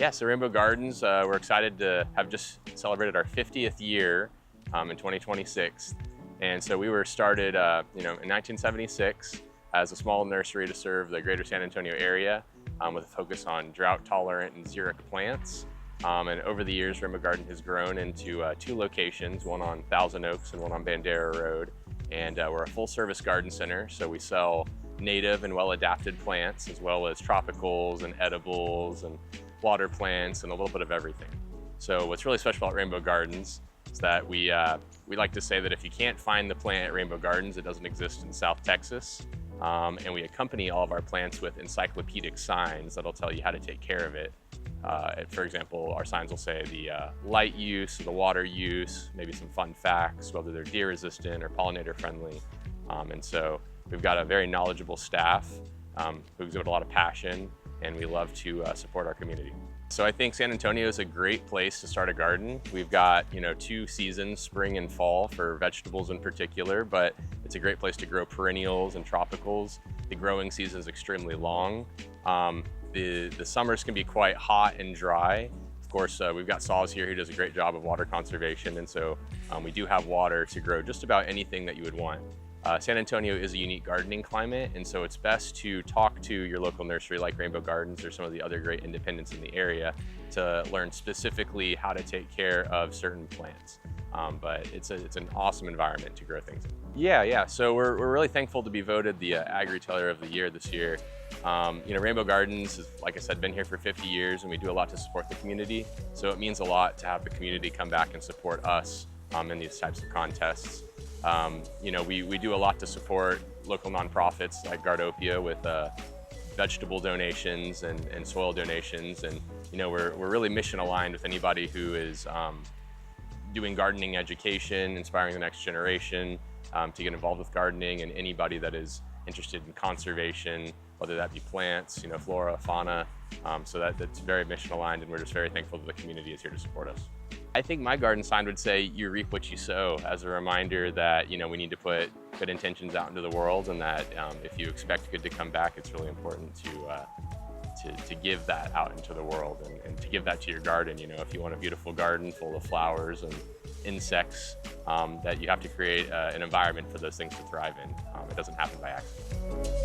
Yeah, so Rainbow Gardens, we're excited to have just celebrated our 50th year in 2026. And so we were started in 1976 as a small nursery to serve the greater San Antonio area with a focus on drought-tolerant and xeric plants. And over the years, Rainbow Garden has grown into two locations, one on Thousand Oaks and one on Bandera Road. And we're a full-service garden center, so we sell native and well-adapted plants as well as tropicals and edibles and water plants and a little bit of everything. So what's really special about Rainbow Gardens is that we like to say that if you can't find the plant at Rainbow Gardens, it doesn't exist in South Texas. And we accompany all of our plants with encyclopedic signs that'll tell you how to take care of it. For example, our signs will say the light use, the water use, maybe some fun facts, whether they're deer resistant or pollinator friendly. And so we've got a very knowledgeable staff who exhibit a lot of passion, and we love to support our community. So I think San Antonio is a great place to start a garden. We've got, two seasons, spring and fall for vegetables in particular, but it's a great place to grow perennials and tropicals. The growing season is extremely long. The summers can be quite hot and dry. Of course, we've got Saws here who does a great job of water conservation, and so we do have water to grow just about anything that you would want. San Antonio is a unique gardening climate, and so it's best to talk to your local nursery like Rainbow Gardens or some of the other great independents in the area to learn specifically how to take care of certain plants. But it's an awesome environment to grow things in. Yeah. So we're really thankful to be voted the Agri-Retailer of the Year this year. Rainbow Gardens has, like I said, been here for 50 years, and we do a lot to support the community. So it means a lot to have the community come back and support us in these types of contests. We do a lot to support local nonprofits like Gardopia with vegetable donations and soil donations. And, we're really mission aligned with anybody who is doing gardening education, inspiring the next generation to get involved with gardening, and anybody that is interested in conservation, whether that be plants, flora, fauna. So that's very mission aligned, and we're just very thankful that the community is here to support us. I think my garden sign would say, you reap what you sow, as a reminder that, we need to put good intentions out into the world, and that if you expect good to come back, it's really important to give that out into the world and to give that to your garden. If you want a beautiful garden full of flowers and insects, that you have to create an environment for those things to thrive in. It doesn't happen by accident.